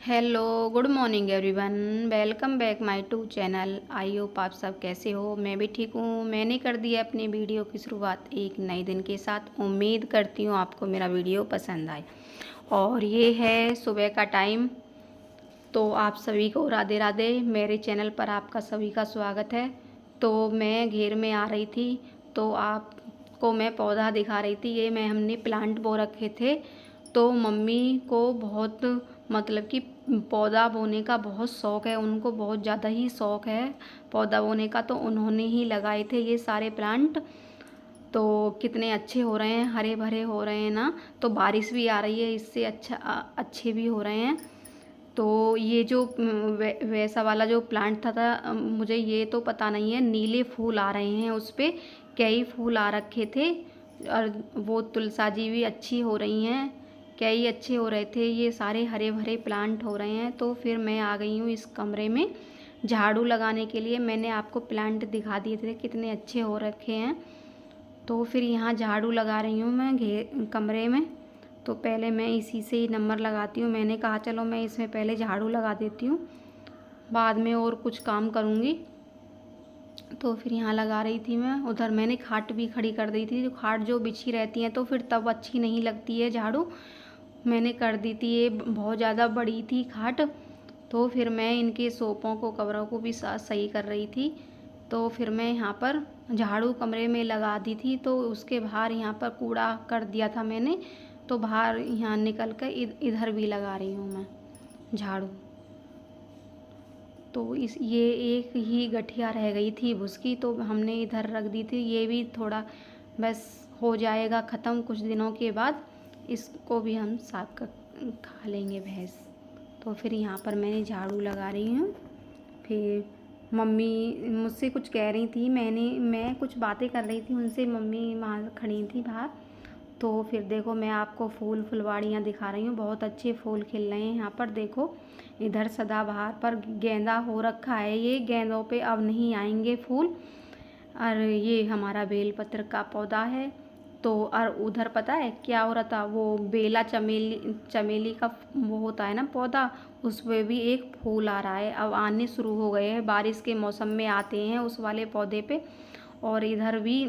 Hello good morning everyone. Welcome back my to channel. I hope आप सब कैसे हो। मैं भी ठीक हूँ। मैंने कर दी है अपनी वीडियो की शुरुआत एक नए दिन के साथ। उम्मीद करती हूँ आपको मेरा वीडियो पसंद आए। और ये है सुबह का टाइम। तो आप सभी को राधे राधे। मेरे चैनल पर आपका सभी का स्वागत है। तो मैं घेर में आ रही थी तो आपको मैं पौधा दिखा रही थी। ये हमने प्लांट बो रखे थे। तो मम्मी को बहुत मतलब कि पौधा बोने का बहुत शौक़ है। उनको बहुत ज़्यादा ही शौक़ है पौधा बोने का। तो उन्होंने ही लगाए थे ये सारे प्लांट। तो कितने अच्छे हो रहे हैं, हरे भरे हो रहे हैं ना। तो बारिश भी आ रही है, इससे अच्छे भी हो रहे हैं। तो ये जो वैसा वाला जो प्लांट था मुझे ये तो पता नहीं है। नीले फूल आ रहे हैं उस पर, कई फूल आ रखे थे। और वो तुलसा जी भी अच्छी हो रही हैं, कई अच्छे हो रहे थे। ये सारे हरे भरे प्लांट हो रहे हैं। तो फिर मैं आ गई हूँ इस कमरे में झाड़ू लगाने के लिए। मैंने आपको प्लांट दिखा दिए थे कितने अच्छे हो रखे हैं। तो फिर यहाँ झाड़ू लगा रही हूँ मैं कमरे में। तो पहले मैं इसी से ही नंबर लगाती हूँ। मैंने कहा चलो मैं इसमें पहले झाड़ू लगा देती हूँ, बाद में और कुछ काम करूँगी। तो फिर यहाँ लगा रही थी मैं। उधर मैंने खाट भी खड़ी कर दी थी। जो खाट जो बिछी रहती हैं तो फिर तब अच्छी नहीं लगती है झाड़ू। मैंने कर दी थी, ये बहुत ज़्यादा बड़ी थी खाट। तो फिर मैं इनके सोफ़ों को कवरों को भी सही कर रही थी। तो फिर मैं यहाँ पर झाड़ू कमरे में लगा दी थी। तो उसके बाहर यहाँ पर कूड़ा कर दिया था मैंने। तो बाहर यहाँ निकल कर इधर भी लगा रही हूँ मैं झाड़ू। तो ये एक ही गठिया रह गई थी उसकी, तो हमने इधर रख दी थी। ये भी थोड़ा बस हो जाएगा ख़त्म कुछ दिनों के बाद। इसको भी हम साफ कर खा लेंगे भैंस। तो फिर यहाँ पर मैंने झाड़ू लगा रही हूँ। फिर मम्मी मुझसे कुछ कह रही थी, मैं कुछ बातें कर रही थी उनसे। मम्मी वहाँ खड़ी थी बाहर। तो फिर देखो मैं आपको फुलवाड़ियाँ दिखा रही हूँ। बहुत अच्छे फूल खिल रहे हैं यहाँ पर। देखो इधर सदाबहार पर गेंदा हो रखा है। ये गेंदों पे अब नहीं आएंगे फूल। और ये हमारा बेलपत्र का पौधा है। तो और उधर पता है क्या हो रहा था, वो बेला चमेली का वो होता है ना पौधा, उस पर भी एक फूल आ रहा है। अब आने शुरू हो गए हैं, बारिश के मौसम में आते हैं उस वाले पौधे पे। और इधर भी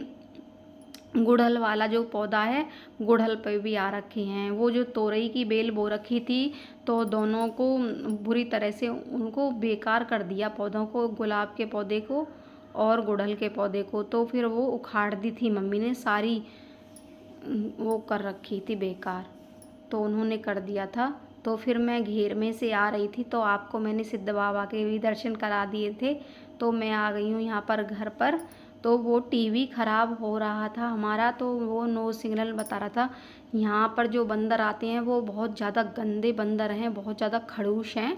गुड़हल वाला जो पौधा है, गुड़हल पे भी आ रखे हैं। वो जो तोरई की बेल बो रखी थी तो दोनों को बुरी तरह से उनको बेकार कर दिया, पौधों को, गुलाब के पौधे को और गुड़हल के पौधे को। तो फिर वो उखाड़ दी थी मम्मी ने, सारी वो कर रखी थी बेकार। तो उन्होंने कर दिया था। तो फिर मैं घेर में से आ रही थी तो आपको मैंने सिद्ध बाबा के भी दर्शन करा दिए थे। तो मैं आ गई हूँ यहाँ पर घर पर। तो वो टीवी ख़राब हो रहा था हमारा, तो वो नो सिग्नल बता रहा था। यहाँ पर जो बंदर आते हैं वो बहुत ज़्यादा गंदे बंदर हैं, बहुत ज़्यादा खड़ूस हैं।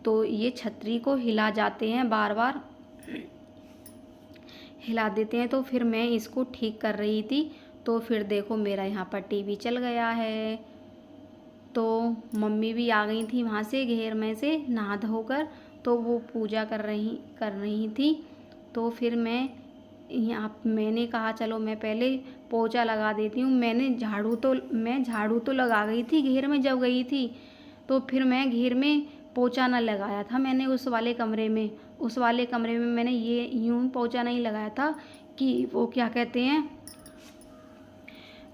तो ये छतरी को हिला जाते हैं, बार बार हिला देते हैं। तो फिर मैं इसको ठीक कर रही थी। तो फिर देखो मेरा यहाँ पर टीवी चल गया है। तो मम्मी भी आ गई थी वहाँ से घेर में से नहा धोकर। तो वो पूजा कर रही थी। तो फिर मैंने कहा चलो मैं पहले पोछा लगा देती हूँ। मैं झाड़ू तो लगा गई थी घेर में जब गई थी। तो फिर मैं घेर में पोछा ना लगाया था मैंने उस वाले कमरे में। मैंने ये यूँ पोछा नहीं लगाया था कि वो क्या कहते हैं,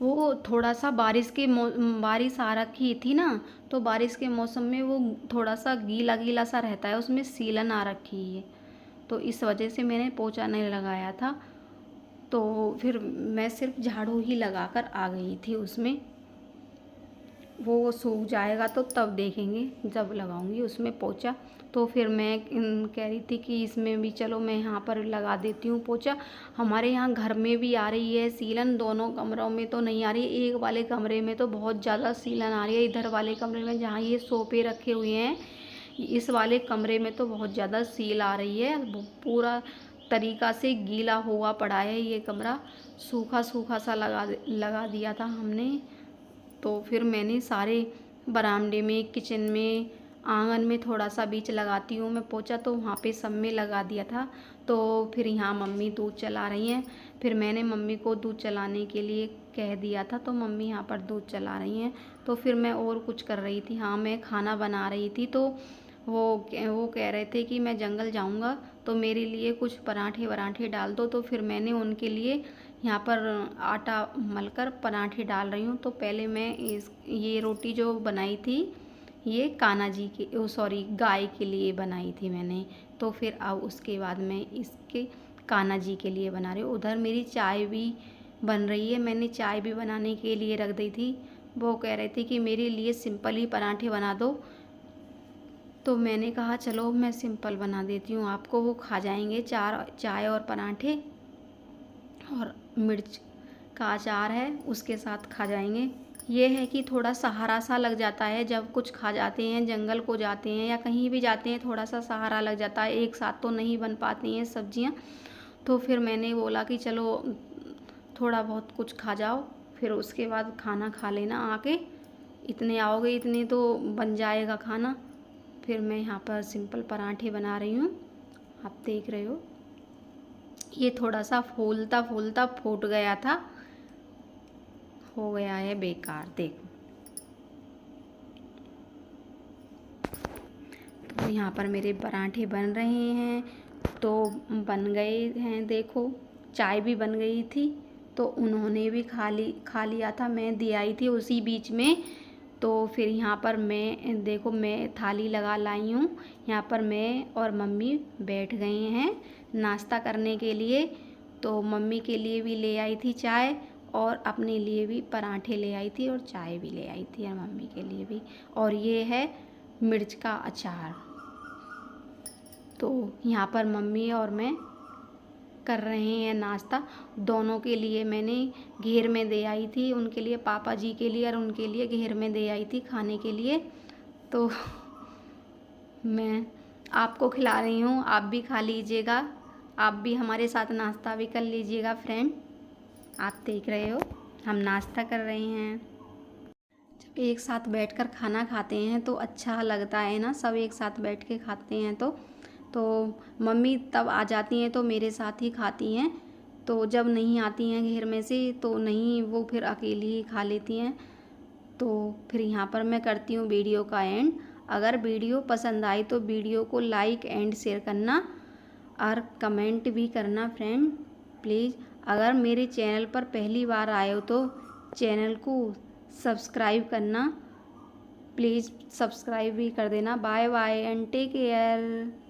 वो थोड़ा सा बारिश आ रखी थी ना। तो बारिश के मौसम में वो थोड़ा सा गीला गीला सा रहता है, उसमें सीलन आ रखी है। तो इस वजह से मैंने पोछा नहीं लगाया था। तो फिर मैं सिर्फ झाड़ू ही लगाकर आ गई थी उसमें। वो सूख जाएगा तो तब देखेंगे जब लगाऊंगी उसमें पोछा। तो फिर मैं कह रही थी कि इसमें भी चलो मैं यहाँ पर लगा देती हूँ पोछा। हमारे यहाँ घर में भी आ रही है सीलन, दोनों कमरों में तो नहीं आ रही। एक वाले कमरे में तो बहुत ज़्यादा सीलन आ रही है। इधर वाले कमरे में जहाँ ये सोफे रखे हुए हैं, इस वाले कमरे में तो बहुत ज़्यादा सील आ रही है। पूरा तरीका से गीला हुआ पड़ा है ये कमरा, सूखा सूखा सा लगा दिया था हमने। तो फिर मैंने सारे बरामदे में, किचन में, आंगन में थोड़ा सा बीच लगाती हूँ मैं पोछा, तो वहाँ पे सब में लगा दिया था। तो फिर यहाँ मम्मी दूध चला रही हैं। फिर मैंने मम्मी को दूध चलाने के लिए कह दिया था, तो मम्मी यहाँ पर दूध चला रही हैं। तो फिर मैं और कुछ कर रही थी। हाँ, मैं खाना बना रही थी। तो वो कह रहे थे कि मैं जंगल जाऊंगा तो मेरे लिए कुछ पराठे वराठे डाल दो। तो फिर मैंने उनके लिए यहाँ पर आटा मलकर पराठे डाल रही हूँ। तो पहले मैं ये रोटी जो बनाई थी ये कान्हा जी के सॉरी गाय के लिए बनाई थी मैंने। तो फिर अब उसके बाद मैं इसके कान्हा जी के लिए बना रही हूँ। उधर मेरी चाय भी बन रही है। मैंने चाय भी बनाने के लिए रख दी थी। वो कह रहे थे कि मेरे लिए सिंपल ही पराठे बना दो। तो मैंने कहा चलो मैं सिंपल बना देती हूँ आपको। वो खा जाएंगे चाय और पराठे और मिर्च का अचार है उसके साथ खा जाएंगे। ये है कि थोड़ा सहारा सा लग जाता है जब कुछ खा जाते हैं, जंगल को जाते हैं या कहीं भी जाते हैं, थोड़ा सा सहारा लग जाता है। एक साथ तो नहीं बन पाती हैं सब्जियां। तो फिर मैंने बोला कि चलो थोड़ा बहुत कुछ खा जाओ, फिर उसके बाद खाना खा लेना आके। इतने आओगे इतने तो बन जाएगा खाना। फिर मैं यहाँ पर सिंपल पराठे बना रही हूँ, आप देख रहे हो। ये थोड़ा सा फूलता फूलता फूट गया था, हो गया है बेकार। देखो तो यहाँ पर मेरे पराठे बन रहे हैं, तो बन गए हैं। देखो चाय भी बन गई थी तो उन्होंने भी खा लिया था, मैं दे आई थी उसी बीच में। तो फिर यहाँ पर मैं देखो मैं थाली लगा लाई हूँ। यहाँ पर मैं और मम्मी बैठ गए हैं नाश्ता करने के लिए। तो मम्मी के लिए भी ले आई थी चाय और अपने लिए भी पराठे ले आई थी और चाय भी ले आई थी और मम्मी के लिए भी। और ये है मिर्च का अचार। तो यहाँ पर मम्मी और मैं कर रहे हैं नाश्ता। दोनों के लिए मैंने घेर में दे आई थी, उनके लिए पापा जी के लिए और उनके लिए घेर में दे आई थी खाने के लिए। तो मैं आपको खिला रही हूँ, आप भी खा लीजिएगा। आप भी हमारे साथ नाश्ता भी कर लीजिएगा फ्रेंड। आप देख रहे हो हम नाश्ता कर रहे हैं। जब एक साथ बैठकर खाना खाते हैं तो अच्छा लगता है ना, सब एक साथ बैठ के खाते हैं। तो मम्मी तब आ जाती हैं तो मेरे साथ ही खाती हैं। तो जब नहीं आती हैं घेर में से तो नहीं, वो फिर अकेली ही खा लेती हैं। तो फिर यहाँ पर मैं करती हूँ वीडियो का एंड। अगर वीडियो पसंद आई तो वीडियो को लाइक एंड शेयर करना और कमेंट भी करना फ्रेंड प्लीज़। अगर मेरे चैनल पर पहली बार आए हो तो चैनल को सब्सक्राइब करना प्लीज़, सब्सक्राइब भी कर देना। Bye bye and take care.